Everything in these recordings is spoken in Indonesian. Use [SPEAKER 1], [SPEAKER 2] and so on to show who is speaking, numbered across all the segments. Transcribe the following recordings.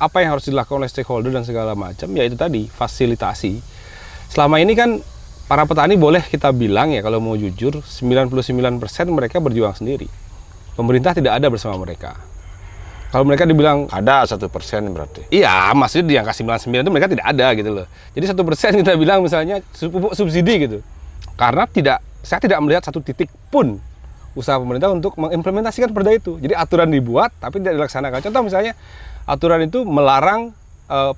[SPEAKER 1] Apa yang harus dilakukan oleh stakeholder dan segala macam, ya itu tadi, fasilitasi. Selama ini kan para petani boleh kita bilang ya, kalau mau jujur, 99% mereka berjuang sendiri. Pemerintah tidak ada bersama mereka. Kalau mereka dibilang
[SPEAKER 2] Ada 1% berarti.
[SPEAKER 1] iya, maksudnya di angka 99 itu mereka tidak ada gitu loh. Jadi 1% kita bilang misalnya pupuk subsidi gitu. Karena saya tidak melihat satu titik pun usaha pemerintah untuk mengimplementasikan perda itu. Jadi aturan dibuat tapi tidak dilaksanakan. Contoh misalnya aturan itu melarang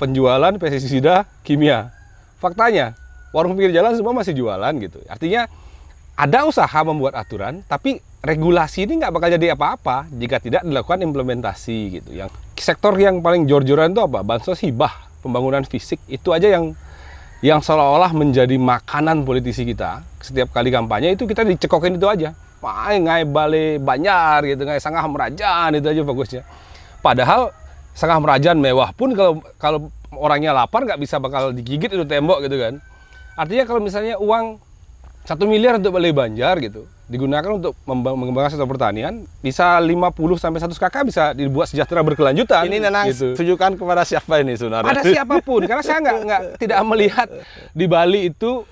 [SPEAKER 1] penjualan pestisida kimia. Faktanya warung pinggir jalan semua masih jualan gitu. Artinya ada usaha membuat aturan, tapi regulasi ini nggak bakal jadi apa-apa jika tidak dilakukan implementasi gitu. Yang sektor yang paling jor-joran itu apa? Bansos hibah, pembangunan fisik, itu aja yang seolah-olah menjadi makanan politisi kita. Setiap kali kampanye itu kita dicekokin itu aja. Wah, ngai bale Banjar gitu, ngai Sangah Merajaan, itu aja fokusnya. Padahal Sangah Merajaan mewah pun kalau orangnya lapar nggak bisa bakal digigit itu tembok gitu kan. Artinya kalau misalnya uang 1 miliar untuk Balai Banjar gitu digunakan untuk mengembangkan sektor pertanian, bisa 50-100 KK bisa dibuat sejahtera berkelanjutan.
[SPEAKER 2] Ini Nanang
[SPEAKER 1] gitu.
[SPEAKER 2] tujukan kepada siapa ini sebenarnya?
[SPEAKER 1] Pada siapapun, karena saya tidak melihat di Bali itu.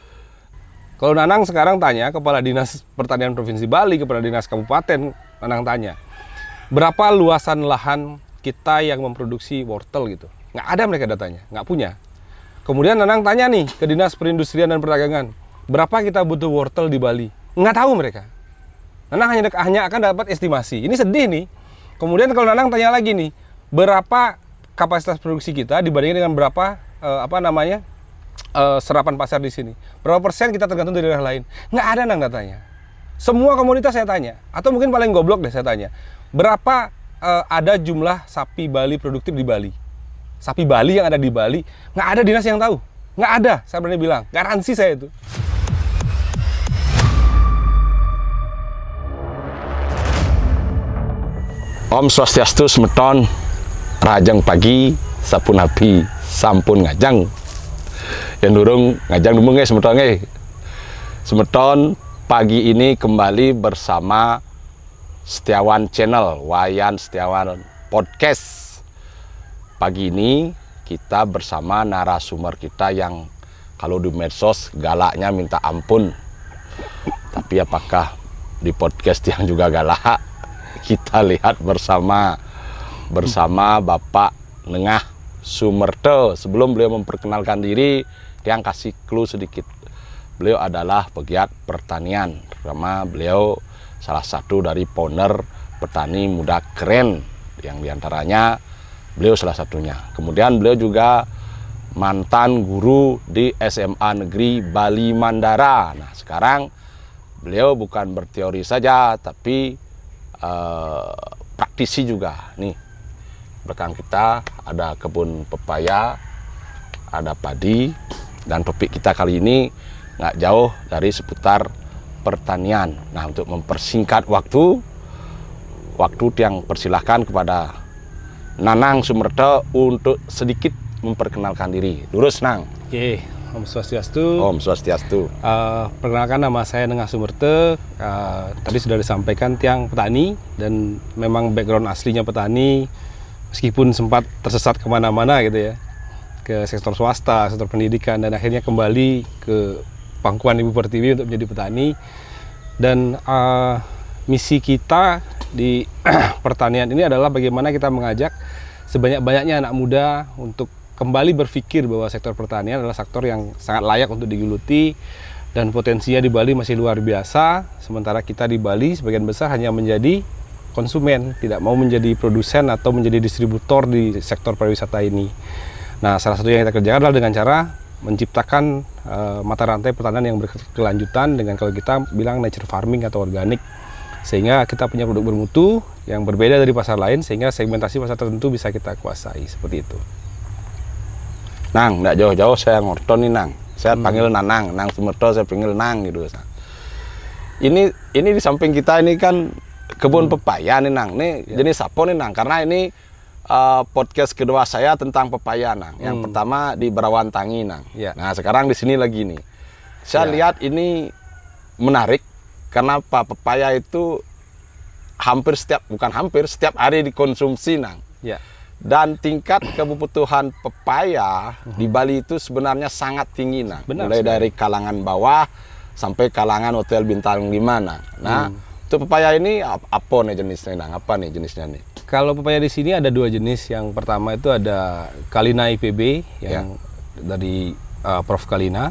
[SPEAKER 1] Kalau Nanang sekarang tanya Kepala Dinas Pertanian Provinsi Bali, Kepala Dinas Kabupaten, Nanang tanya berapa luasan lahan kita yang memproduksi wortel gitu, nggak ada mereka datanya, nggak punya. Kemudian Nanang tanya nih ke Dinas Perindustrian dan Perdagangan, berapa kita butuh wortel di Bali? Nggak tahu mereka. Nanang hanya akan dapat estimasi. Ini sedih nih. Kemudian kalau Nanang tanya lagi nih, berapa kapasitas produksi kita dibandingkan dengan berapa serapan pasar di sini? Berapa persen kita tergantung dari daerah lain? Nggak ada Nang datanya. Semua komoditas saya tanya, atau mungkin paling goblok deh saya tanya, berapa ada jumlah sapi Bali produktif di Bali? Sapi Bali yang ada di Bali, nggak ada dinas yang tahu. Nggak ada, saya berani bilang. Garansi saya itu.
[SPEAKER 2] Om Swastiastu Semeton, Rajang pagi, Sapun api, Sampun ngajang. Yang durung ngajang dumung Semeton Semeton pagi ini kembali bersama Setiawan Channel, Wayan Setiawan Podcast. Pagi ini kita bersama narasumber kita yang kalau di medsos galaknya minta ampun. Tapi apakah di podcast yang juga galak? Kita lihat bersama Bapak Nengah Sumerto. Sebelum beliau memperkenalkan diri, yang kasih clue sedikit. Beliau adalah pegiat pertanian, karena beliau salah satu dari founder petani muda keren, yang diantaranya beliau salah satunya. Kemudian beliau juga mantan guru di SMA Negeri Bali Mandara. Nah, sekarang beliau bukan berteori saja, tapi praktisi juga. Nih, belakang kita ada kebun pepaya, ada padi, dan topik kita kali ini nggak jauh dari seputar pertanian. Nah, untuk mempersingkat waktu yang persilahkan kepada Nanang Sumerto untuk sedikit memperkenalkan diri. Lurus, Nang.
[SPEAKER 1] Oke, Om Swastiastu.
[SPEAKER 2] Om Swastiastu.
[SPEAKER 1] Perkenalkan, nama saya Nengah Sumerto. Tadi sudah disampaikan tiang petani, dan memang background aslinya petani, meskipun sempat tersesat kemana-mana gitu ya, ke sektor swasta, sektor pendidikan, dan akhirnya kembali ke pangkuan Ibu Pertiwi untuk menjadi petani. Dan misi kita di pertanian ini adalah bagaimana kita mengajak sebanyak-banyaknya anak muda untuk kembali berpikir bahwa sektor pertanian adalah sektor yang sangat layak untuk digeluti, dan potensinya di Bali masih luar biasa. Sementara kita di Bali sebagian besar hanya menjadi konsumen, tidak mau menjadi produsen atau menjadi distributor di sektor pariwisata ini. Nah, salah satu yang kita kerjakan adalah dengan cara menciptakan mata rantai pertanian yang berkelanjutan dengan, kalau kita bilang, nature farming atau organik, sehingga kita punya produk bermutu yang berbeda dari pasar lain, sehingga segmentasi pasar tertentu bisa kita kuasai, seperti itu.
[SPEAKER 2] Nang, nggak jauh-jauh saya ngorton nih, Nang. Saya panggil Nanang, Nang Sumerto saya panggil Nang gitu. Ini di samping kita ini kan kebun pepaya nih, Nang. Nih jenis sapo nih, Nang, karena ini podcast kedua saya tentang pepaya, Nang. Yang pertama di Berawantangi, Nang. Nah, sekarang di sini lagi nih. Saya lihat ini menarik. Kenapa? Pepaya itu setiap hari dikonsumsi, Nang. Dan tingkat kebutuhan pepaya di Bali itu sebenarnya sangat tinggi, nah.
[SPEAKER 1] Benar
[SPEAKER 2] Mulai
[SPEAKER 1] sekali.
[SPEAKER 2] dari kalangan bawah sampai kalangan hotel bintang 5, nah. Untuk pepaya ini apa nih jenisnya, nah? Apa nih jenisnya nih?
[SPEAKER 1] Kalau pepaya di sini ada dua jenis. Yang pertama itu ada Kalina IPB yang dari Prof Kalina.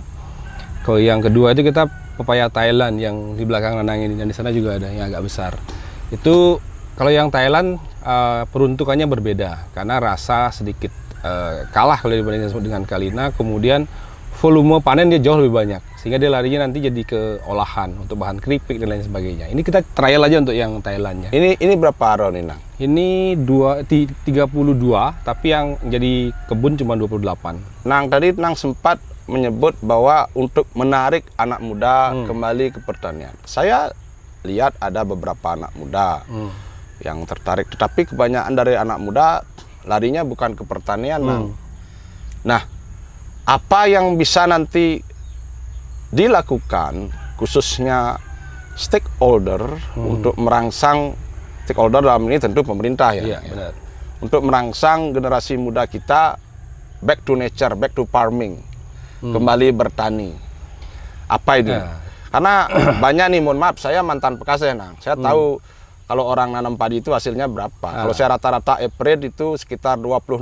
[SPEAKER 1] Kalau yang kedua itu kita pepaya Thailand yang di belakang Nanang ini, dan di sana juga ada yang agak besar. Itu kalau yang Thailand peruntukannya berbeda karena rasa sedikit kalah kalau dibandingkan dengan Kalina. Kemudian volume panen dia jauh lebih banyak, sehingga dia larinya nanti jadi ke olahan untuk bahan keripik dan lain sebagainya. Ini kita trial aja untuk yang Thailandnya.
[SPEAKER 2] Ini berapa aron ini, Nang?
[SPEAKER 1] Ini 32, tapi yang jadi kebun cuma 28.
[SPEAKER 2] Nang, tadi Nang sempat menyebut bahwa untuk menarik anak muda kembali ke pertanian. Saya lihat ada beberapa anak muda yang tertarik, tetapi kebanyakan dari anak muda larinya bukan ke pertanian, Nang. Nah, apa yang bisa nanti dilakukan khususnya stakeholder untuk merangsang, stakeholder dalam ini tentu pemerintah ya,
[SPEAKER 1] Iya, benar.
[SPEAKER 2] untuk merangsang generasi muda kita back to nature, back to farming, kembali bertani. Apa itu? Karena banyak nih, mohon maaf, saya mantan Pekaseh, Nang. Saya tahu kalau orang nanam padi itu hasilnya berapa. Kalau saya rata-rata average itu sekitar 26.000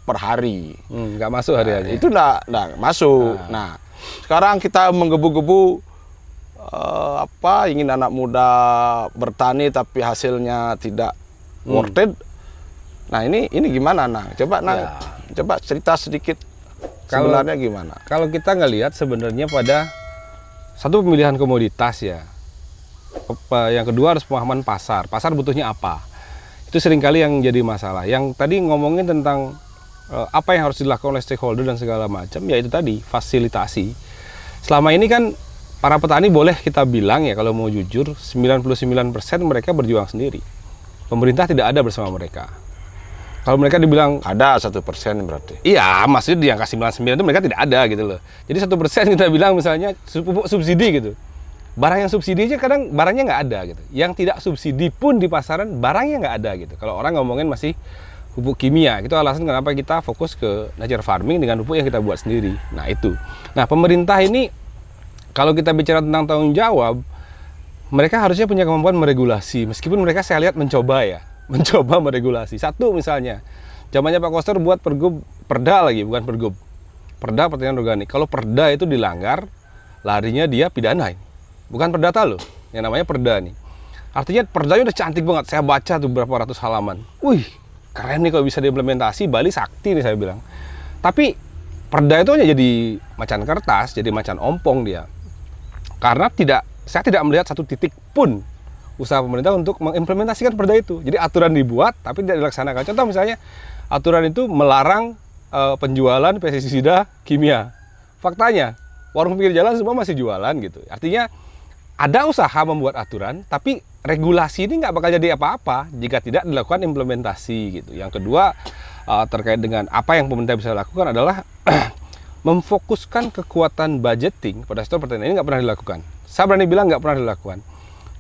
[SPEAKER 2] per hari.
[SPEAKER 1] Nggak masuk hari aja.
[SPEAKER 2] Itu enggak masuk. Nah, sekarang kita menggebu-gebu ingin anak muda bertani tapi hasilnya tidak worth it. Nah, ini gimana, Nang? Coba Nang, coba cerita sedikit sebenarnya gimana?
[SPEAKER 1] Kalau kita ngelihat sebenarnya pada satu pemilihan komoditas ya. Yang kedua harus pemahaman pasar. Pasar butuhnya apa? Itu seringkali yang jadi masalah. Yang tadi ngomongin tentang apa yang harus dilakukan oleh stakeholder dan segala macam, ya itu tadi, fasilitasi. Selama ini kan para petani boleh kita bilang ya, kalau mau jujur, 99% mereka berjuang sendiri. Pemerintah tidak ada bersama mereka. Kalau mereka dibilang
[SPEAKER 2] ada 1% berarti.
[SPEAKER 1] iya, maksudnya di angka 99 itu mereka tidak ada gitu loh. Jadi 1% kita bilang misalnya pupuk subsidi gitu. Barang yang subsidi aja kadang barangnya nggak ada gitu. Yang tidak subsidi pun di pasaran barangnya nggak ada gitu. Kalau orang ngomongin masih pupuk kimia, itu alasan kenapa kita fokus ke nature farming dengan pupuk yang kita buat sendiri. Nah itu. Nah pemerintah ini kalau kita bicara tentang tanggung jawab, mereka harusnya punya kemampuan meregulasi. Meskipun mereka saya lihat mencoba meregulasi. Satu misalnya, zamannya Pak Koster buat perda lagi, bukan pergub. Perda pertanian organik. Kalau perda itu dilanggar, larinya dia pidana ini. Bukan perdata loh, yang namanya perda nih. Artinya perdanya udah cantik banget. Saya baca tuh berapa ratus halaman. Wih, keren nih kalau bisa diimplementasi. Bali sakti nih saya bilang. Tapi perda itu hanya jadi macan kertas, jadi macan ompong dia. Karena saya tidak melihat satu titik pun usaha pemerintah untuk mengimplementasikan perda itu. Jadi aturan dibuat tapi tidak dilaksanakan. Contoh misalnya aturan itu melarang penjualan pestisida kimia. Faktanya warung pinggir jalan semua masih jualan gitu. Artinya ada usaha membuat aturan, tapi regulasi ini nggak bakal jadi apa-apa jika tidak dilakukan implementasi gitu. Yang kedua terkait dengan apa yang pemerintah bisa lakukan adalah memfokuskan kekuatan budgeting pada sektor pertanian. Ini nggak pernah dilakukan. Saya berani bilang nggak pernah dilakukan.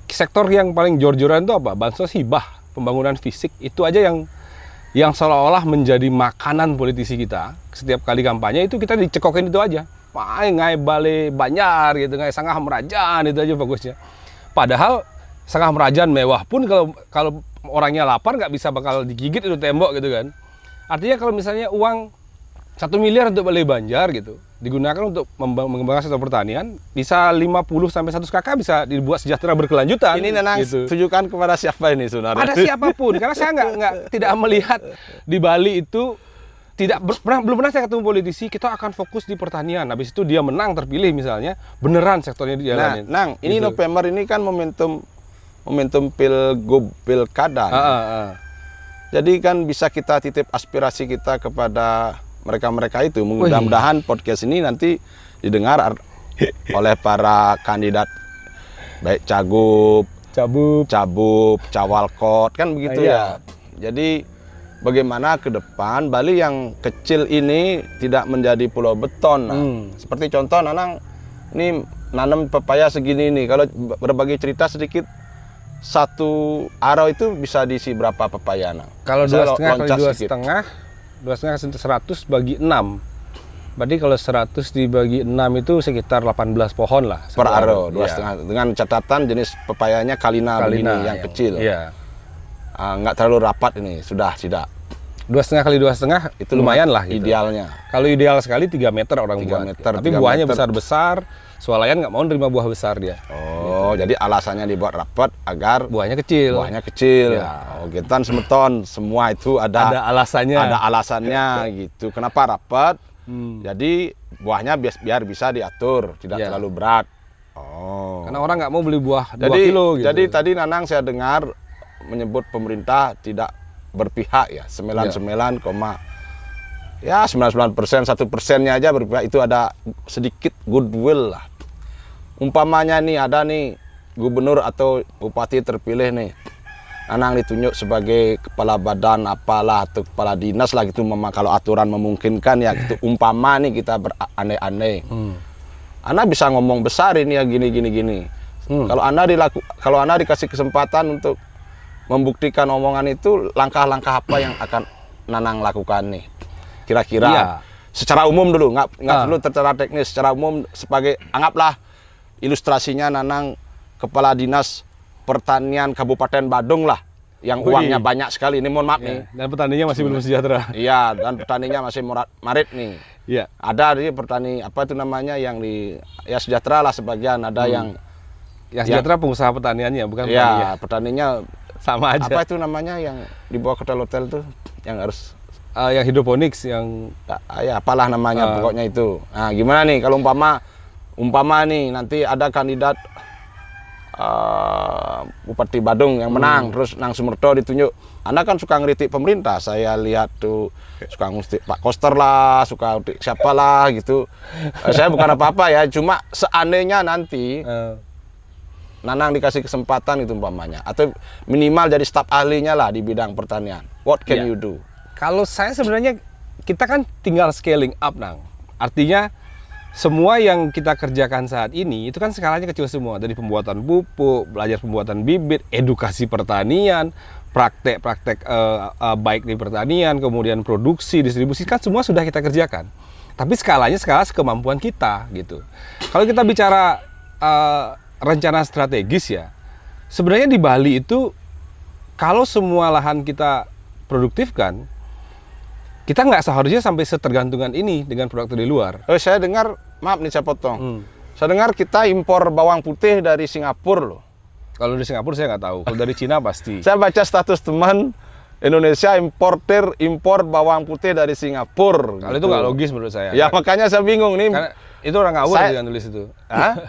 [SPEAKER 1] Sektor yang paling jor-joran itu apa? Bansos hibah, pembangunan fisik, itu aja yang seolah-olah menjadi makanan politisi kita. Setiap kali kampanye itu kita dicekokin itu aja. Ngai bale Banjar gitu, ngai Sangah Merajaan, itu aja fokusnya. Padahal Sangah Merajaan mewah pun kalau orangnya lapar nggak bisa bakal digigit itu tembok gitu kan. Artinya kalau misalnya uang 1 miliar untuk Balai Banjar gitu digunakan untuk mengembangkan sektor pertanian, bisa 50 sampai 100 KK bisa dibuat sejahtera berkelanjutan.
[SPEAKER 2] Ini Nanang
[SPEAKER 1] gitu.
[SPEAKER 2] tujukan kepada siapa ini sebenarnya?
[SPEAKER 1] Pada siapapun, karena saya tidak melihat di Bali itu belum pernah saya ketemu politisi kita akan fokus di pertanian. Habis itu dia menang terpilih misalnya, beneran sektornya dijalanin.
[SPEAKER 2] Nah, Nang, ini gitu. November ini kan momentum pilkada. Jadi kan bisa kita titip aspirasi kita kepada mereka-mereka itu. Mudah-mudahan podcast ini nanti didengar oleh para kandidat baik Cabup, Cawalkot, kan begitu ya. Jadi bagaimana ke depan Bali yang kecil ini tidak menjadi pulau beton. Nah, seperti contoh Nanang ini nanam pepaya segini nih. Kalau berbagi cerita sedikit, satu aro itu bisa diisi berapa pepaya, Nang?
[SPEAKER 1] Kalau
[SPEAKER 2] Saya
[SPEAKER 1] 2,5 kali
[SPEAKER 2] loncat
[SPEAKER 1] 2,5 100 bagi 6. Berarti kalau 100 dibagi 6 itu sekitar 18 pohon lah.
[SPEAKER 2] per aro,
[SPEAKER 1] Iya.
[SPEAKER 2] 2,5. Dengan catatan jenis pepayanya Kalina begini, yang kecil.
[SPEAKER 1] Iya.
[SPEAKER 2] Nggak terlalu rapat ini, sudah tidak.
[SPEAKER 1] 2,5 kali 2,5 itu lumayan lah gitu.
[SPEAKER 2] Idealnya.
[SPEAKER 1] Kalau ideal sekali 3 meter orang
[SPEAKER 2] 3
[SPEAKER 1] buat.
[SPEAKER 2] meter,
[SPEAKER 1] Tapi
[SPEAKER 2] 3
[SPEAKER 1] buahnya
[SPEAKER 2] meter.
[SPEAKER 1] besar-besar, swalayan nggak mau nerima buah besar dia.
[SPEAKER 2] Oh, jadi alasannya dibuat rapat agar
[SPEAKER 1] Buahnya kecil.
[SPEAKER 2] buahnya kecil.
[SPEAKER 1] Ya.
[SPEAKER 2] Oh, getan, semeton, semua itu
[SPEAKER 1] Ada alasannya.
[SPEAKER 2] ada alasannya gitu. Kenapa rapat?
[SPEAKER 1] Hmm.
[SPEAKER 2] Jadi buahnya biar bisa diatur, tidak
[SPEAKER 1] Ya.
[SPEAKER 2] terlalu berat. Oh.
[SPEAKER 1] Karena orang nggak mau beli buah 2
[SPEAKER 2] Jadi
[SPEAKER 1] kilo gitu.
[SPEAKER 2] jadi tadi Nanang saya dengar menyebut pemerintah tidak berpihak ya, 99%, 1%-nya aja berpihak, itu ada sedikit goodwill lah. Umpamanya nih ada nih gubernur atau bupati terpilih nih, Nanang ditunjuk sebagai kepala badan apalah atau kepala dinas lah gitu, kalau aturan memungkinkan ya gitu. Umpama nih kita berandai-andai, Anda bisa ngomong besar ini ya gini. Kalau Anda dikasih kesempatan untuk membuktikan omongan itu, langkah-langkah apa yang akan Nanang lakukan nih? Kira-kira
[SPEAKER 1] Iya.
[SPEAKER 2] secara umum dulu, nggak perlu secara teknis, secara umum sebagai anggaplah ilustrasinya Nanang kepala dinas pertanian Kabupaten Badung lah, yang uangnya banyak sekali. Ini mohon maaf nih.
[SPEAKER 1] Dan petaninya masih belum sejahtera.
[SPEAKER 2] Iya, dan petaninya masih marit nih.
[SPEAKER 1] Iya.
[SPEAKER 2] Ada di petani apa itu namanya yang di ya sejahtera lah sebagian, ada yang
[SPEAKER 1] Yang sejahtera pengusaha petaniannya, bukan petaninya.
[SPEAKER 2] ya petaninya
[SPEAKER 1] Sama aja.
[SPEAKER 2] apa itu namanya yang dibawa ke hotel-hotel tuh yang harus
[SPEAKER 1] Yang hidroponics, yang
[SPEAKER 2] ya apalah namanya pokoknya itu. Nah, gimana nih kalau umpama nih nanti ada kandidat Bupati Badung yang menang, terus Nang Sumerto ditunjuk. Anda kan suka ngeritik pemerintah, saya lihat tuh suka ngeritik Pak Koster lah, suka ngeritik siapa lah gitu. Saya bukan apa-apa ya, cuma seandainya nanti Nanang dikasih kesempatan itu umpamanya, atau minimal jadi staf ahlinya lah di bidang pertanian, what can you do?
[SPEAKER 1] Kalau saya sebenarnya, kita kan tinggal scaling up, Nang. Artinya semua yang kita kerjakan saat ini itu kan skalanya kecil semua, dari pembuatan pupuk, belajar pembuatan bibit, edukasi pertanian, praktek-praktek baik di pertanian, kemudian produksi, distribusi, kan semua sudah kita kerjakan. Tapi skala sekemampuan kita gitu. Kalau kita bicara rencana strategis ya, sebenarnya di Bali itu kalau semua lahan kita produktifkan, kita nggak seharusnya sampai setergantungan ini dengan produk dari luar.
[SPEAKER 2] Saya dengar, maaf nih saya potong. Saya dengar kita impor bawang putih dari Singapura loh.
[SPEAKER 1] Kalau di Singapura saya nggak tahu. Kalau dari Cina pasti.
[SPEAKER 2] Saya baca status teman Indonesia impor bawang putih dari Singapura.
[SPEAKER 1] Kalau itu nggak logis menurut saya.
[SPEAKER 2] Ya makanya saya bingung nih.
[SPEAKER 1] Karena itu orang ngawur yang nulis itu.
[SPEAKER 2] Hah?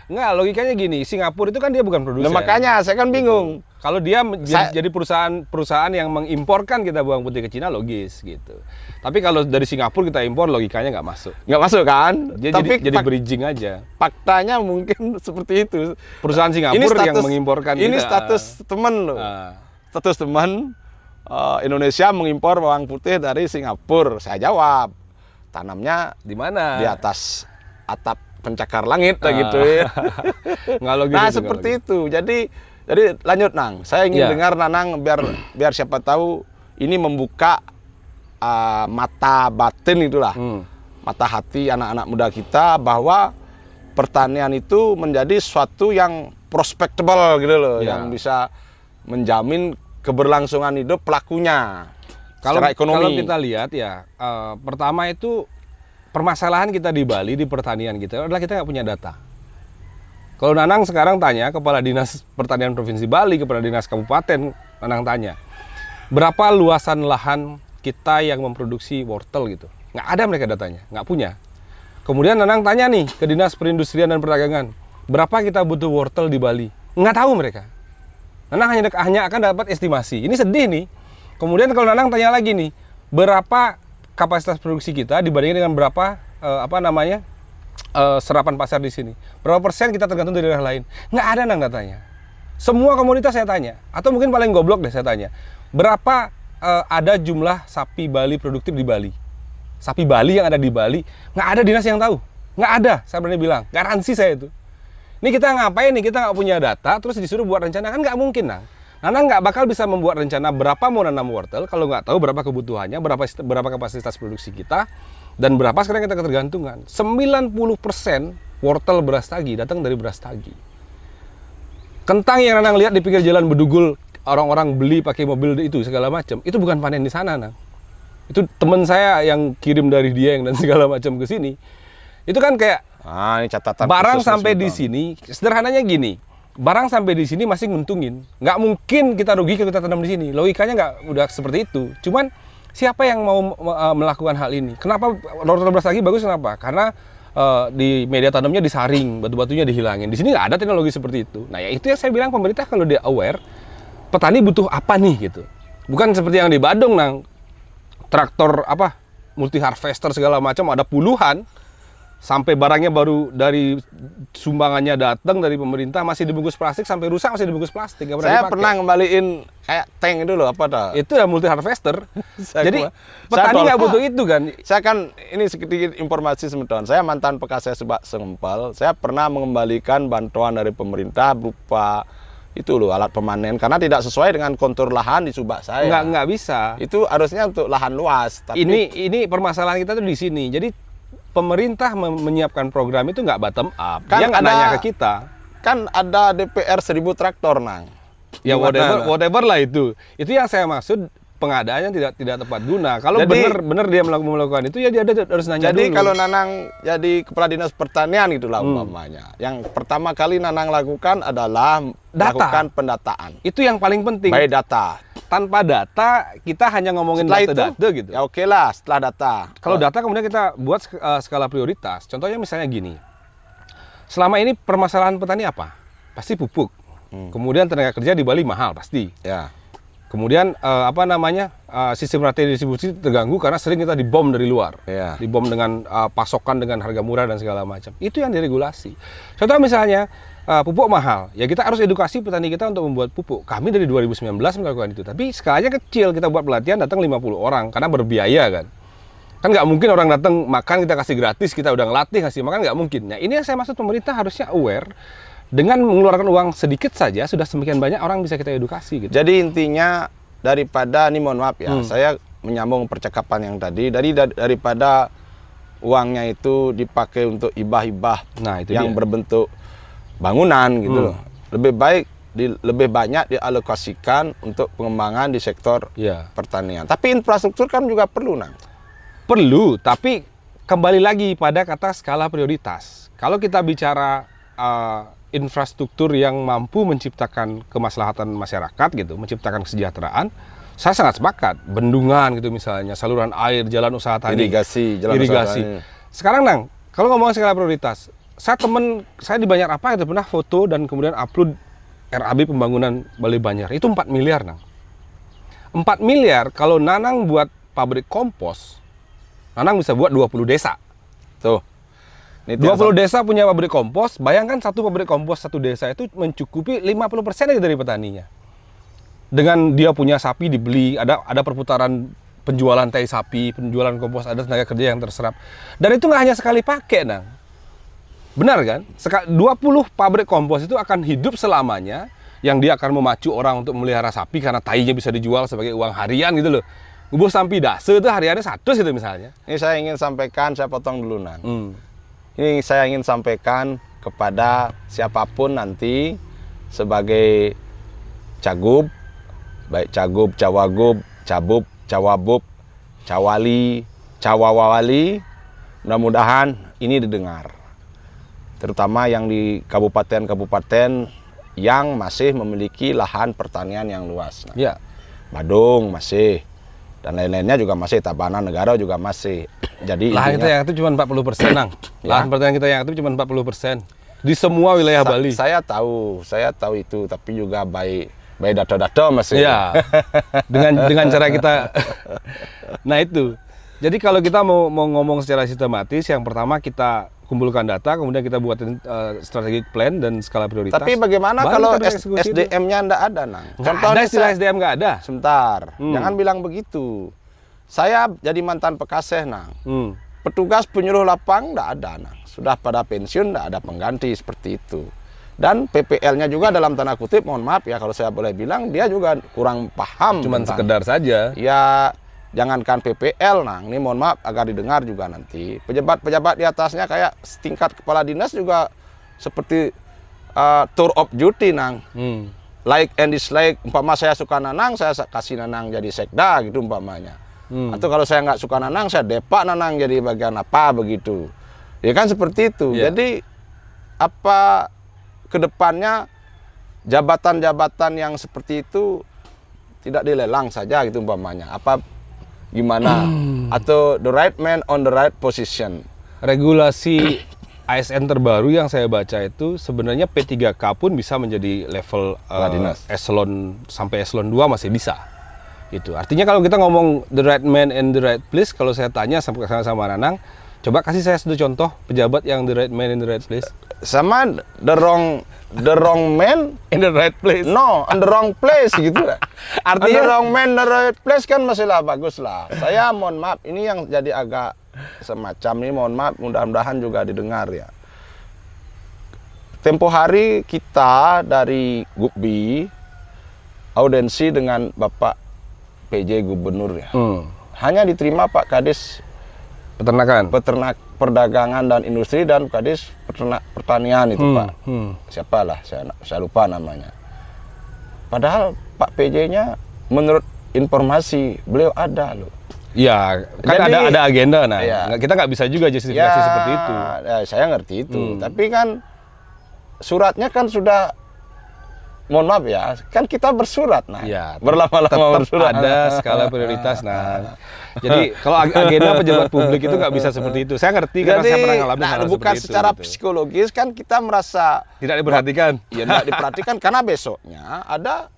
[SPEAKER 1] Enggak, logikanya gini. Singapura itu kan dia bukan produsen.
[SPEAKER 2] Nah, makanya saya kan bingung.
[SPEAKER 1] Kalau dia jadi perusahaan yang mengimporkan kita bawang putih ke Cina, logis gitu. Tapi kalau dari Singapura kita impor, logikanya nggak masuk.
[SPEAKER 2] Nggak masuk kan?
[SPEAKER 1] Dia
[SPEAKER 2] Tapi
[SPEAKER 1] jadi bridging aja.
[SPEAKER 2] Faktanya mungkin seperti itu.
[SPEAKER 1] Perusahaan Singapura yang mengimporkan
[SPEAKER 2] ini
[SPEAKER 1] kita.
[SPEAKER 2] status teman loh. Status teman Indonesia mengimpor bawang putih dari Singapura. Saya jawab, tanamnya
[SPEAKER 1] di mana?
[SPEAKER 2] Di atas atap pencakar langit gitu ya.
[SPEAKER 1] Nggak logis.
[SPEAKER 2] Nah, seperti itu. Jadi lanjut Nang. Saya ingin dengar Nanang biar siapa tahu ini membuka mata batin itulah. Mata hati anak-anak muda kita bahwa pertanian itu menjadi suatu yang prospectable gitu loh, yang bisa menjamin keberlangsungan hidup pelakunya secara ekonomi.
[SPEAKER 1] Kalau kita lihat ya, pertama itu permasalahan kita di Bali di pertanian kita adalah kita nggak punya data. Kalau Nanang sekarang tanya kepala dinas pertanian provinsi Bali, kepala dinas kabupaten, Nanang tanya berapa luasan lahan kita yang memproduksi wortel gitu, nggak ada mereka datanya, nggak punya. Kemudian Nanang tanya nih ke dinas perindustrian dan perdagangan, berapa kita butuh wortel di Bali, nggak tahu mereka. Nanang hanya akan dapat estimasi. Ini sedih nih. Kemudian kalau Nanang tanya lagi nih, berapa kapasitas produksi kita dibandingkan dengan berapa serapan pasar di sini? Berapa persen kita tergantung dari daerah lain? Nggak ada Nang datanya. Semua komoditas saya tanya, atau mungkin paling goblok deh saya tanya, berapa ada jumlah sapi Bali produktif di Bali? Sapi Bali yang ada di Bali, nggak ada dinas yang tahu. Nggak ada, saya berani bilang. Garansi saya itu. Ini kita ngapain nih? Kita nggak punya data, terus disuruh buat rencana, kan nggak mungkin, Nang. Nanang nggak bakal bisa membuat rencana berapa mau nanam wortel kalau nggak tahu berapa kebutuhannya, berapa kapasitas produksi kita, dan berapa sekarang kita ketergantungan. 90% wortel beras tagi datang dari beras tagi. Kentang yang Nanang lihat di pinggir jalan bedugul, orang-orang beli pakai mobil itu segala macam, itu bukan panen di sana, Nang. Itu teman saya yang kirim dari Dieng dan segala macam ke sini. Itu kan kayak
[SPEAKER 2] Ini catatan
[SPEAKER 1] barang
[SPEAKER 2] khusus,
[SPEAKER 1] sampai
[SPEAKER 2] Mas
[SPEAKER 1] di
[SPEAKER 2] Sultan.
[SPEAKER 1] sini, sederhananya gini. Barang sampai di sini masih nguntungin. Nggak mungkin kita rugi kalau kita tanam di sini. Logikanya nggak udah seperti itu. Cuman siapa yang mau melakukan hal ini? Kenapa wortel beras tagi bagus? Kenapa? Karena di media tanamnya disaring, batu-batunya dihilangin. Di sini nggak ada teknologi seperti itu. Nah, ya itu yang saya bilang, pemerintah kalau dia aware, petani butuh apa nih gitu. Bukan seperti yang di Badung, Nang. Traktor apa? Multi harvester segala macam ada puluhan. Sampai barangnya baru dari sumbangannya datang dari pemerintah masih dibungkus plastik, sampai rusak masih dibungkus plastik. Nggak
[SPEAKER 2] Saya
[SPEAKER 1] dipakai.
[SPEAKER 2] pernah ngembaliin kayak tank itu loh, apa dah?
[SPEAKER 1] Itu ya multi harvester. Jadi
[SPEAKER 2] Saya
[SPEAKER 1] petani nggak
[SPEAKER 2] tolak.
[SPEAKER 1] butuh itu kan.
[SPEAKER 2] Saya kan, ini sedikit informasi semeton. Saya mantan Pekaseh Subak Sengempel. Saya pernah mengembalikan bantuan dari pemerintah berupa itu loh, alat pemanen, karena tidak sesuai dengan kontur lahan di Subak saya.
[SPEAKER 1] Nggak bisa.
[SPEAKER 2] Itu harusnya untuk lahan luas. Tapi
[SPEAKER 1] Ini permasalahan kita tuh di sini. Jadi pemerintah menyiapkan program itu nggak bottom up.
[SPEAKER 2] Kan
[SPEAKER 1] Dia nggak
[SPEAKER 2] ada-
[SPEAKER 1] nanya ke kita.
[SPEAKER 2] kan ada DPR 1000 traktor, Nang.
[SPEAKER 1] Ya
[SPEAKER 2] Gimana?
[SPEAKER 1] whatever lah itu. Itu yang saya maksud, pengadaannya tidak tepat guna. Kalau
[SPEAKER 2] Jadi-
[SPEAKER 1] benar dia melakukan itu, ya dia harus nanya
[SPEAKER 2] Jadi
[SPEAKER 1] dulu.
[SPEAKER 2] kalau Nanang jadi kepala dinas pertanian itulah umpamanya. Yang pertama kali Nanang lakukan adalah
[SPEAKER 1] Data.
[SPEAKER 2] melakukan pendataan.
[SPEAKER 1] Itu yang paling penting.
[SPEAKER 2] By data.
[SPEAKER 1] Tanpa data, kita hanya ngomongin
[SPEAKER 2] Setelah itu,
[SPEAKER 1] data gitu.
[SPEAKER 2] ya oke lah setelah data.
[SPEAKER 1] Kalau data kemudian kita buat skala prioritas. Contohnya misalnya gini. Selama ini permasalahan petani apa? Pasti pupuk. Kemudian tenaga kerja di Bali mahal pasti.
[SPEAKER 2] Ya.
[SPEAKER 1] Kemudian sistem rantai distribusi terganggu karena sering kita dibom dari luar.
[SPEAKER 2] Iya.
[SPEAKER 1] Dibom dengan pasokan dengan harga murah dan segala macam. Itu yang diregulasi. Contoh misalnya pupuk mahal. Ya kita harus edukasi petani kita untuk membuat pupuk. Kami dari 2019 melakukan itu. Tapi skalanya kecil. Kita buat pelatihan datang 50 orang karena berbiaya kan. Kan nggak mungkin orang datang makan kita kasih gratis, kita udah ngelatih ngasih makan, nggak mungkin. Nah ini yang saya maksud, pemerintah harusnya aware. Dengan mengeluarkan uang sedikit saja sudah semakin banyak orang bisa kita edukasi gitu.
[SPEAKER 2] Jadi intinya daripada, ini mohon maaf ya, saya menyambung percakapan yang tadi, daripada uangnya itu dipakai untuk hibah-hibah
[SPEAKER 1] Nah, itu
[SPEAKER 2] yang
[SPEAKER 1] dia.
[SPEAKER 2] berbentuk bangunan gitu loh. Lebih baik lebih banyak dialokasikan untuk pengembangan di sektor
[SPEAKER 1] Ya.
[SPEAKER 2] pertanian. Tapi infrastruktur kan juga perlu, Nang.
[SPEAKER 1] Perlu, tapi kembali lagi pada kata skala prioritas. Kalau kita bicara infrastruktur yang mampu menciptakan kemaslahatan masyarakat gitu, menciptakan kesejahteraan, saya sangat sepakat. Bendungan gitu misalnya, saluran air, jalan usaha tani,
[SPEAKER 2] Irigasi, jalan usaha
[SPEAKER 1] irigasi.
[SPEAKER 2] tani.
[SPEAKER 1] Sekarang Nang, kalau ngomong skala prioritas, saya di Banjar Apa itu pernah foto dan kemudian upload RAB pembangunan Bali Banjar. Itu 4 miliar, Nang. 4 miliar kalau Nanang buat pabrik kompos, Nanang bisa buat 20 desa.
[SPEAKER 2] Tuh. Ini
[SPEAKER 1] 20 desa punya pabrik kompos, bayangkan satu pabrik kompos satu desa itu mencukupi 50% aja dari petaninya. Dengan dia punya sapi dibeli, ada perputaran penjualan tai sapi, penjualan kompos, ada tenaga kerja yang terserap. Dan itu nggak hanya sekali pakai, Nang. Benar kan? 20 pabrik kompos itu akan hidup selamanya, yang dia akan memacu orang untuk melihara sapi karena tainya bisa dijual sebagai uang harian gitu loh. Ngubuh sampai dase itu hariannya 100 gitu misalnya.
[SPEAKER 2] Ini saya ingin sampaikan, saya potong dulu, Nan. Ini saya ingin sampaikan kepada siapapun nanti sebagai cagup, baik cagup, cawagub, cabub, cawabub, cawali, cawawali, mudah-mudahan ini didengar. Terutama yang di kabupaten-kabupaten yang masih memiliki lahan pertanian yang luas. Nah,
[SPEAKER 1] Ya.
[SPEAKER 2] Badung masih, dan lain-lainnya juga masih, Tabanan Negara juga masih. Jadi
[SPEAKER 1] Lahan kita
[SPEAKER 2] intinya-
[SPEAKER 1] yang aktif cuma 40%, Nang.
[SPEAKER 2] Ya.
[SPEAKER 1] Lahan pertanian kita yang aktif cuma 40%. Di semua wilayah Bali.
[SPEAKER 2] Saya tahu itu, tapi juga by data-data masih.
[SPEAKER 1] Iya. Dengan cara kita. Nah itu. Jadi kalau kita mau ngomong secara sistematis, yang pertama kita kumpulkan data, kemudian kita buatin strategic plan dan skala prioritas.
[SPEAKER 2] Tapi bagaimana
[SPEAKER 1] Baru
[SPEAKER 2] kalau
[SPEAKER 1] kita bisa eksekusi itu.
[SPEAKER 2] SDM-nya nggak ada, Nang?
[SPEAKER 1] Nggak ada istilah SDM, nggak ada.
[SPEAKER 2] Sebentar, jangan bilang begitu. Saya jadi mantan Pekaseh, Nang. Petugas penyuluh lapang nggak ada, Nang. Sudah pada pensiun, nggak ada pengganti seperti itu. Dan PPL-nya juga dalam tanda kutip, mohon maaf ya kalau saya boleh bilang, dia juga kurang paham.
[SPEAKER 1] Cuman
[SPEAKER 2] tentang-
[SPEAKER 1] sekedar saja.
[SPEAKER 2] Ya, jangankan PPL, nah ini mohon maaf agar didengar juga nanti. Pejabat-pejabat di atasnya kayak setingkat kepala dinas juga seperti tour of duty, nang. Like and dislike, umpama saya suka Nanang, saya kasih Nanang jadi sekda gitu umpamanya. Atau kalau saya nggak suka Nanang, saya depak Nanang jadi bagian apa begitu. Ya kan seperti itu.
[SPEAKER 1] Yeah.
[SPEAKER 2] Jadi apa kedepannya jabatan-jabatan yang seperti itu tidak dilelang saja gitu umpamanya. Apa gimana? Atau the right man on the right position.
[SPEAKER 1] Regulasi ASN terbaru yang saya baca itu sebenarnya P3K pun bisa menjadi level
[SPEAKER 2] Dinas.
[SPEAKER 1] eselon sampai eselon 2 masih bisa. Itu. Artinya kalau kita ngomong the right man and the right place, kalau saya tanya sama Nanang, coba kasih saya satu contoh pejabat yang the right man in the right place.
[SPEAKER 2] Sama the wrong man
[SPEAKER 1] In the right place.
[SPEAKER 2] no, on the wrong place gitu lah.
[SPEAKER 1] Artinya-
[SPEAKER 2] On the wrong man, the right place kan masih lah bagus lah. Saya mohon maaf, ini yang jadi agak semacam ini, mohon maaf, mudah-mudahan juga didengar ya. Tempo hari kita dari Gubbi audensi dengan Bapak PJ Gubernur ya. Hanya diterima Pak Kadis
[SPEAKER 1] Peternakan.
[SPEAKER 2] Perdagangan dan Industri dan Kadis Pertanian itu Pak. Siapalah, saya lupa namanya. Padahal Pak PJ-nya menurut informasi beliau ada loh.
[SPEAKER 1] Ya, kan
[SPEAKER 2] Jadi-
[SPEAKER 1] ada agenda. Nah,
[SPEAKER 2] Iya.
[SPEAKER 1] kita nggak bisa juga justifikasi seperti itu.
[SPEAKER 2] Ya, saya ngerti itu. Tapi kan suratnya kan sudah, mohon maaf ya, kan kita bersurat, nah,
[SPEAKER 1] Ya,
[SPEAKER 2] berlama-lama
[SPEAKER 1] tetap
[SPEAKER 2] bersurat.
[SPEAKER 1] ada skala prioritas. Nah, jadi kalau agenda pejabat publik itu nggak bisa seperti itu. Saya ngerti karena
[SPEAKER 2] Jadi,
[SPEAKER 1] saya pernah ngalamin
[SPEAKER 2] nah,
[SPEAKER 1] hal
[SPEAKER 2] bukan
[SPEAKER 1] seperti itu,
[SPEAKER 2] secara
[SPEAKER 1] gitu.
[SPEAKER 2] psikologis kan kita merasa
[SPEAKER 1] Tidak diperhatikan.
[SPEAKER 2] ya tidak diperhatikan karena besoknya ada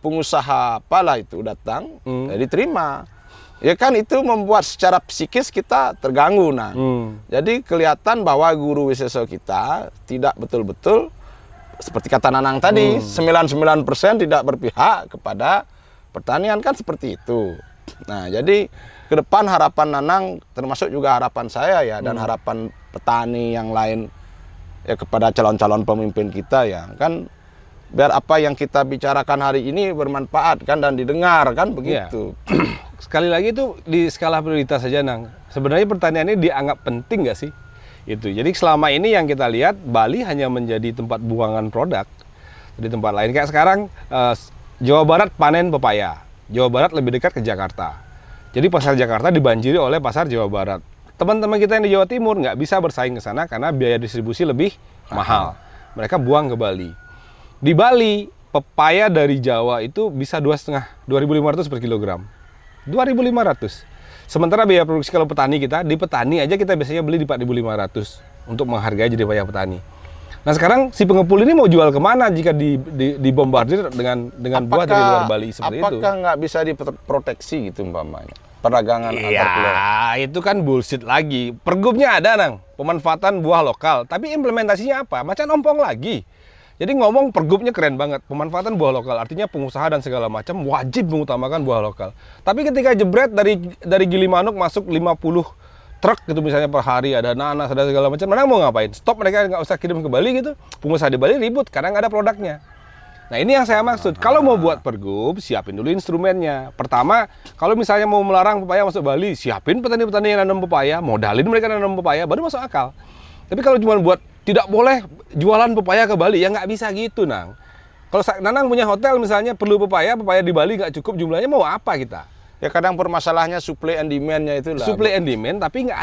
[SPEAKER 2] pengusaha apalah itu datang, ya diterima. Ya kan itu membuat secara psikis kita terganggu, nah. Jadi kelihatan bahwa guru Wiseso kita tidak betul-betul seperti kata Nanang tadi, 99% tidak berpihak kepada pertanian kan seperti itu. Nah, jadi ke depan harapan Nanang termasuk juga harapan saya ya dan harapan petani yang lain ya kepada calon-calon pemimpin kita ya kan biar apa yang kita bicarakan hari ini bermanfaat kan dan didengar kan begitu.
[SPEAKER 1] Sekali lagi itu di skala prioritas saja, Nang. Sebenarnya pertanian ini dianggap penting nggak sih? Itu. Jadi selama ini yang kita lihat Bali hanya menjadi tempat buangan produk di tempat lain. Kayak sekarang Jawa Barat panen pepaya. Jawa Barat lebih dekat ke Jakarta. Jadi pasar Jakarta dibanjiri oleh pasar Jawa Barat. Teman-teman kita yang di Jawa Timur nggak bisa bersaing ke sana karena biaya distribusi lebih mahal. Mereka buang ke Bali. Di Bali, pepaya dari Jawa itu bisa 2,5 per kilogram. 2.500. Sementara biaya produksi kalau petani kita, di petani aja kita biasanya beli di 4.500 untuk menghargai jadi pepaya petani. Nah sekarang si pengepul ini mau jual kemana jika dibombardir dengan buah dari luar Bali seperti itu?
[SPEAKER 2] Apakah nggak bisa diproteksi gitu umpamanya? Perdagangan antar pulau.
[SPEAKER 1] Iya, itu kan bullshit lagi. Pergubnya ada, Nang. Pemanfaatan buah lokal. Tapi implementasinya apa? Macan ompong lagi. Jadi ngomong pergubnya keren banget. Pemanfaatan buah lokal. Artinya pengusaha dan segala macam wajib mengutamakan buah lokal. Tapi ketika jebret dari Gilimanuk masuk 50 truk gitu misalnya per hari, ada nanas, ada segala macam. Mana mau ngapain? Stop, mereka nggak usah kirim ke Bali gitu. Pengusaha di Bali ribut karena nggak ada produknya. Nah ini yang saya maksud. Kalau mau buat pergub, siapin dulu instrumennya. Pertama, kalau misalnya mau melarang pepaya masuk Bali, siapin petani-petani yang nanam pepaya, modalin mereka nanam pepaya, baru masuk akal. Tapi kalau cuma buat tidak boleh jualan pepaya ke Bali, ya nggak bisa gitu, Nang. Kalau Nanang punya hotel misalnya perlu pepaya di Bali nggak cukup jumlahnya, mau apa kita?
[SPEAKER 2] Ya kadang permasalahannya supply and demand-nya itu lah.
[SPEAKER 1] Supply and demand, tapi nggak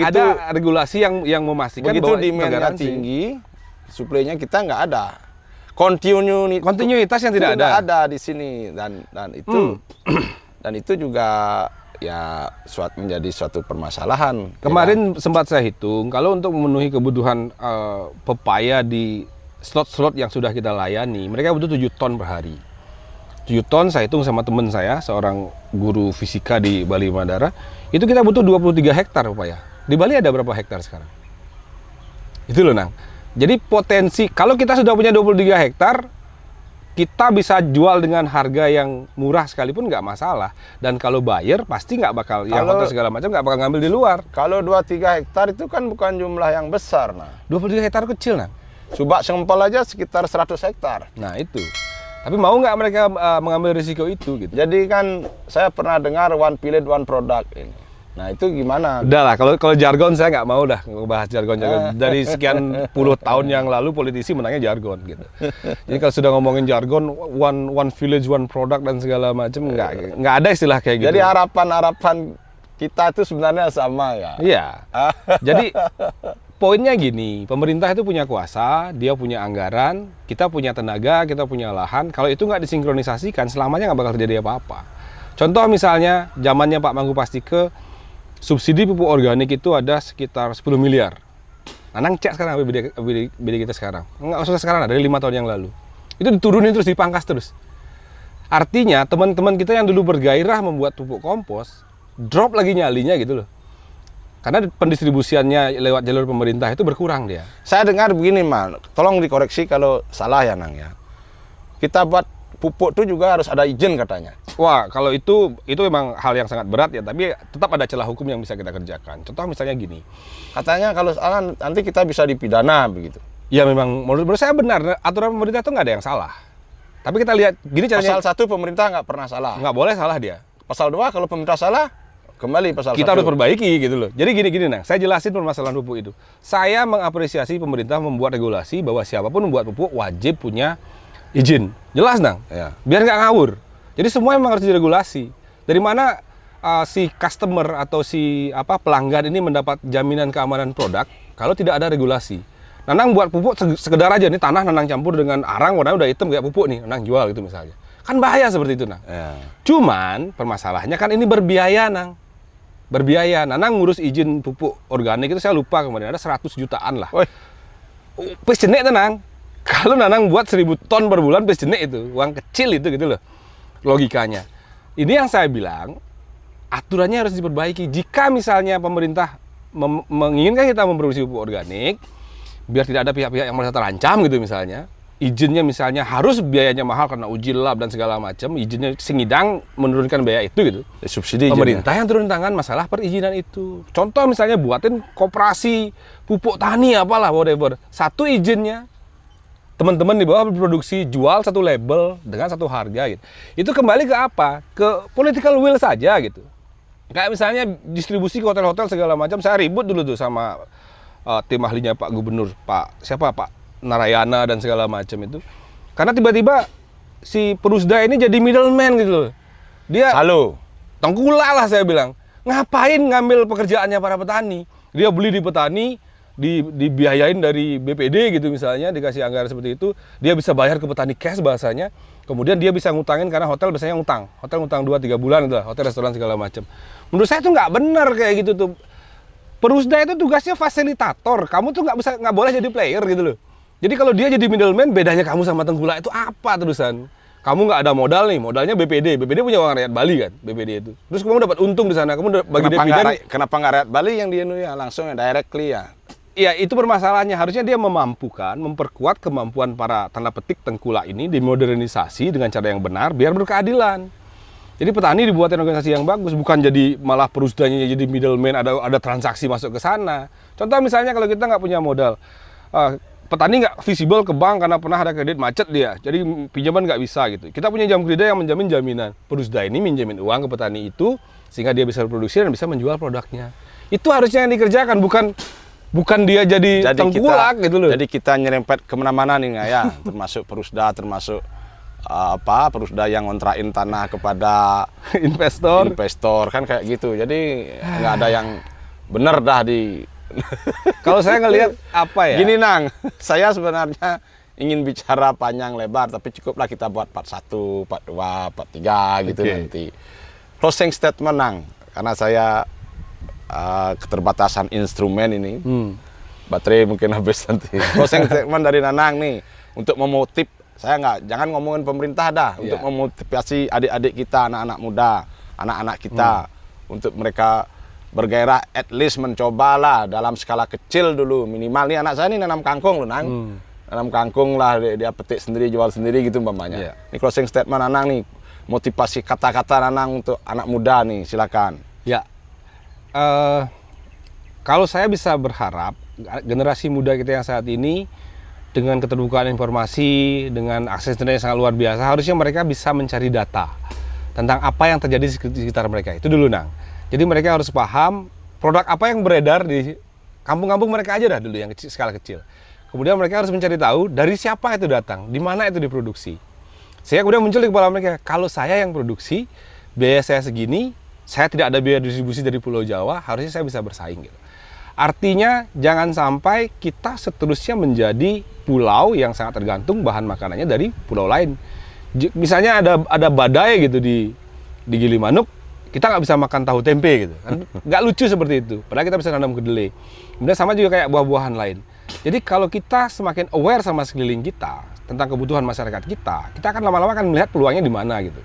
[SPEAKER 1] ada regulasi yang memastikan
[SPEAKER 2] Begitu
[SPEAKER 1] bahwa itu
[SPEAKER 2] demand-nya
[SPEAKER 1] garansi.
[SPEAKER 2] tinggi, supply-nya kita nggak ada.
[SPEAKER 1] Kontinuitas yang tidak
[SPEAKER 2] itu nggak
[SPEAKER 1] ada.
[SPEAKER 2] ada di sini dan itu dan itu juga ya menjadi suatu permasalahan.
[SPEAKER 1] Kemarin sempat saya hitung, kalau untuk memenuhi kebutuhan pepaya di slot-slot yang sudah kita layani, mereka butuh 7 ton per hari. 7 ton saya hitung sama teman saya, seorang guru fisika di Bali Madara, itu kita butuh 23 hektar pepaya. Di Bali ada berapa hektar sekarang? Itu loh, Nang. Jadi potensi, kalau kita sudah punya 23 hektar, kita bisa jual dengan harga yang murah sekalipun nggak masalah. Dan kalau buyer pasti nggak bakal, yang hotel segala macam nggak bakal ngambil di luar.
[SPEAKER 2] Kalau 2-3 hektar itu kan bukan jumlah yang besar, nah.
[SPEAKER 1] 23 hektar kecil, Nang.
[SPEAKER 2] Subak Sengpol aja sekitar 100 hektar.
[SPEAKER 1] Nah itu. Tapi mau nggak mereka mengambil risiko itu gitu?
[SPEAKER 2] Jadi kan saya pernah dengar one village one product ini. Nah itu gimana?
[SPEAKER 1] Udah lah, kalau jargon saya nggak mau dah ngebahas jargon. Dari sekian puluh tahun yang lalu politisi menangnya jargon gitu. Jadi kalau sudah ngomongin jargon, one village one product dan segala macam nggak ada istilah kayak gitu.
[SPEAKER 2] Jadi harapan kita itu sebenarnya sama ya.
[SPEAKER 1] Iya. Jadi poinnya gini, pemerintah itu punya kuasa, dia punya anggaran, kita punya tenaga, kita punya lahan. Kalau itu nggak disinkronisasikan, selamanya nggak bakal terjadi apa-apa. Contoh misalnya, zamannya Pak Mangku Pastike, subsidi pupuk organik itu ada sekitar 10 miliar. Nanang cek sekarang BD kita sekarang. Nggak usah sekarang, dari 5 tahun yang lalu. Itu diturunin terus, dipangkas terus. Artinya teman-teman kita yang dulu bergairah membuat pupuk kompos, drop lagi nyalinya gitu loh. Karena pendistribusiannya lewat jalur pemerintah itu berkurang dia.
[SPEAKER 2] Saya dengar begini, Man. Tolong dikoreksi kalau salah ya, Nang ya. Kita buat pupuk itu juga harus ada izin katanya.
[SPEAKER 1] Wah, kalau itu memang hal yang sangat berat ya, tapi tetap ada celah hukum yang bisa kita kerjakan. Contoh misalnya gini.
[SPEAKER 2] Katanya kalau salah nanti kita bisa dipidana begitu.
[SPEAKER 1] Ya memang menurut saya benar, aturan pemerintah itu nggak ada yang salah. Tapi kita lihat gini caranya.
[SPEAKER 2] Pasal 1 pemerintah nggak pernah salah.
[SPEAKER 1] Nggak boleh salah dia.
[SPEAKER 2] Pasal 2 kalau pemerintah salah, kembali pasal 1.
[SPEAKER 1] Kita harus perbaiki gitu loh. Jadi gini Nang, saya jelasin permasalahan pupuk itu. Saya mengapresiasi pemerintah membuat regulasi bahwa siapapun membuat pupuk wajib punya izin. Jelas Nang?
[SPEAKER 2] Ya.
[SPEAKER 1] Biar nggak ngawur. Jadi semua memang harus diregulasi. Dari mana si customer atau si pelanggan ini mendapat jaminan keamanan produk kalau tidak ada regulasi. Nanang buat pupuk sekedar aja nih, tanah Nanang campur dengan arang warnanya udah hitam kayak pupuk nih, Nanang jual gitu misalnya. Kan bahaya seperti itu Nang.
[SPEAKER 2] Ya.
[SPEAKER 1] Cuman permasalahannya kan ini berbiaya Nang. Berbiaya. Nanang ngurus izin pupuk organik itu saya lupa kemarin ada 100 jutaan lah.
[SPEAKER 2] Woi.
[SPEAKER 1] Pes jenek Nanang. Kalau Nanang buat 1000 ton per bulan pes jenek itu, uang kecil itu gitu loh. Logikanya. Ini yang saya bilang, aturannya harus diperbaiki. Jika misalnya pemerintah menginginkan kita memproduksi pupuk organik, biar tidak ada pihak-pihak yang merasa terancam gitu misalnya, izinnya misalnya harus biayanya mahal karena uji lab dan segala macam, izinnya sengidang menurunkan biaya itu gitu.
[SPEAKER 2] Subsidi
[SPEAKER 1] Pemerintah yang turun tangan masalah perizinan itu. Contoh misalnya buatin koperasi pupuk tani apalah whatever. Satu izinnya, teman-teman di bawah berproduksi, jual satu label dengan satu harga gitu. Itu kembali ke apa? Ke political will saja gitu. Kayak misalnya distribusi ke hotel-hotel segala macam, saya ribut dulu tuh sama tim ahlinya Pak Gubernur, Pak Narayana dan segala macam itu. Karena tiba-tiba si Perusda ini jadi middleman gitu loh. Dia
[SPEAKER 2] Halo.
[SPEAKER 1] tengkulak lah saya bilang. Ngapain ngambil pekerjaannya para petani? Dia beli di petani, dibiayain dari BPD gitu misalnya, dikasih anggaran seperti itu, dia bisa bayar ke petani cash bahasanya, kemudian dia bisa ngutangin karena hotel biasanya ngutang, hotel ngutang 2-3 bulan gitu lah, hotel restoran segala macam. Menurut saya itu nggak benar kayak gitu tuh. Perusda itu tugasnya fasilitator, kamu tuh nggak boleh jadi player gitu loh. Jadi kalau dia jadi middleman, bedanya kamu sama tengkulak itu apa terusan? Kamu nggak ada modal nih, modalnya BPD punya uang rakyat Bali kan, BPD itu. Terus kamu dapat untung di sana, kamu bagi dividen.
[SPEAKER 2] Kenapa nggak rakyat Bali yang dia ya langsung directly ya?
[SPEAKER 1] Iya, itu permasalahannya. Harusnya dia memperkuat kemampuan para tanda petik tengkulak ini, dimodernisasi dengan cara yang benar, biar berkeadilan. Jadi petani dibuatin organisasi yang bagus, bukan jadi malah Perusdanya jadi middleman, ada transaksi masuk ke sana. Contoh misalnya kalau kita nggak punya modal, petani nggak visible ke bank karena pernah ada kredit macet dia, jadi pinjaman nggak bisa gitu. Kita punya jam kredit yang menjamin jaminan. Perusda ini minjamin uang ke petani itu, sehingga dia bisa berproduksi dan bisa menjual produknya. Itu harusnya yang dikerjakan, bukan dia jadi tengkulak gitu loh.
[SPEAKER 2] Jadi kita nyerempet kemana-mana nih nggak ya, termasuk Perusda, termasuk Perusda yang ngontrakin tanah kepada investor kan kayak gitu. Jadi nggak ada yang benar dah di.
[SPEAKER 1] Kalau saya ngelihat apa ya?
[SPEAKER 2] Gini Nang, saya sebenarnya ingin bicara panjang lebar, tapi cukuplah kita buat part 1, part 2, part 3 gitu nanti. Closing statement Nang, karena saya keterbatasan instrumen ini, baterai mungkin habis nanti. Closing statement dari Nanang nih, untuk memotivasi, saya jangan ngomongin pemerintah dah, untuk memotivasi adik-adik kita, anak-anak muda, anak-anak kita, untuk mereka bergairah, at least mencobalah dalam skala kecil dulu, minimal. Nih anak saya ini nanam kangkung loh Nang, nanam kangkung lah, dia petik sendiri, jual sendiri gitu umpamanya. Ini closing statement Nanang nih, motivasi kata-kata Nanang untuk anak muda nih, silakan.
[SPEAKER 1] Ya, kalau saya bisa berharap generasi muda kita yang saat ini dengan keterbukaan informasi, dengan akses internet yang sangat luar biasa, harusnya mereka bisa mencari data tentang apa yang terjadi di sekitar mereka. Itu dulu, Nang. Jadi mereka harus paham produk apa yang beredar di kampung-kampung mereka aja dah dulu, yang kecil, skala kecil. Kemudian mereka harus mencari tahu dari siapa itu datang, di mana itu diproduksi. Sehingga kemudian muncul di kepala mereka, kalau saya yang produksi, biaya saya segini, saya tidak ada biaya distribusi dari Pulau Jawa, harusnya saya bisa bersaing gitu. Artinya jangan sampai kita seterusnya menjadi pulau yang sangat tergantung bahan makanannya dari pulau lain. Misalnya ada badai gitu di Gilimanuk, kita nggak bisa makan tahu tempe gitu kan, nggak lucu seperti itu. Padahal kita bisa nanam kedelai. Kemudian sama juga kayak buah-buahan lain. Jadi kalau kita semakin aware sama sekeliling kita tentang kebutuhan masyarakat kita akan lama-lama akan melihat peluangnya di mana gitu.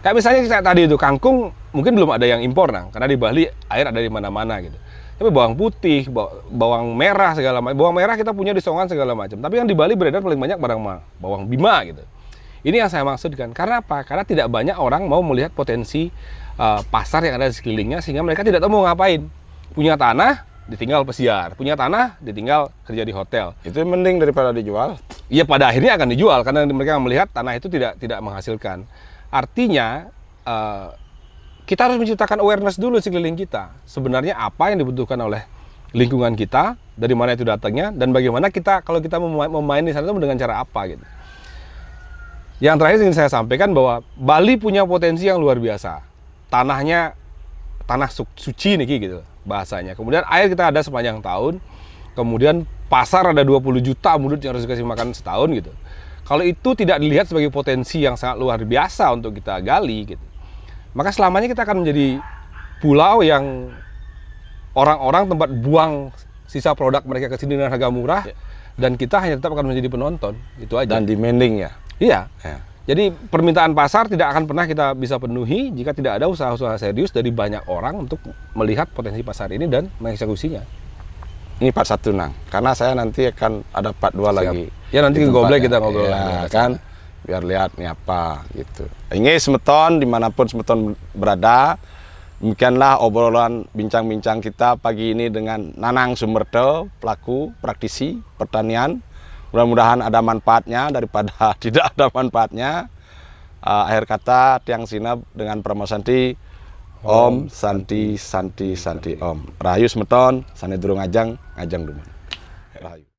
[SPEAKER 1] Kayak misalnya kayak tadi itu kangkung mungkin belum ada yang impor, Nang, karena di Bali air ada di mana-mana gitu. Tapi bawang putih, bawang merah segala macam. Bawang merah kita punya di Songan segala macam. Tapi yang di Bali beredar paling banyak bawang Bima gitu. Ini yang saya maksudkan. Karena apa? Karena tidak banyak orang mau melihat potensi pasar yang ada di sekelilingnya, sehingga mereka tidak tahu mau ngapain. Punya tanah, ditinggal pesiar. Punya tanah, ditinggal kerja di hotel.
[SPEAKER 2] Itu mending daripada dijual.
[SPEAKER 1] Iya, pada akhirnya akan dijual karena mereka melihat tanah itu tidak menghasilkan. Artinya kita harus menciptakan awareness dulu sekeliling kita. Sebenarnya apa yang dibutuhkan oleh lingkungan kita, dari mana itu datangnya, dan bagaimana kita kalau kita memain di sana itu dengan cara apa gitu. Yang terakhir ingin saya sampaikan bahwa Bali punya potensi yang luar biasa. Tanahnya tanah suci nih gitu bahasanya. Kemudian air kita ada sepanjang tahun. Kemudian pasar ada 20 juta mulut yang harus dikasih makan setahun gitu. Kalau itu tidak dilihat sebagai potensi yang sangat luar biasa untuk kita gali gitu, maka selamanya kita akan menjadi pulau yang orang-orang tempat buang sisa produk mereka ke sini dengan harga murah, dan kita hanya tetap akan menjadi penonton, itu aja.
[SPEAKER 2] Dan demanding ya.
[SPEAKER 1] Iya.
[SPEAKER 2] Ya.
[SPEAKER 1] Jadi permintaan pasar tidak akan pernah kita bisa penuhi jika tidak ada usaha-usaha serius dari banyak orang untuk melihat potensi pasar ini dan mengeksekusinya.
[SPEAKER 2] Ini part 1, Nang. Karena saya nanti akan ada part 2 lagi.
[SPEAKER 1] Ya nanti ke Goblek kita ngobrol
[SPEAKER 2] ya,
[SPEAKER 1] lagi.
[SPEAKER 2] Kan biar lihat nih apa gitu. Ini semeton dimanapun semeton berada, demikianlah obrolan bincang-bincang kita pagi ini dengan Nanang Sumerto, pelaku praktisi pertanian. Mudah-mudahan ada manfaatnya daripada tidak ada manfaatnya. Akhir kata Tiang Sinap dengan Pramasanti, Om Santi Santi Santi Om. Rahayu semeton, sane durung ngajang, ngajang duman. Rahayu.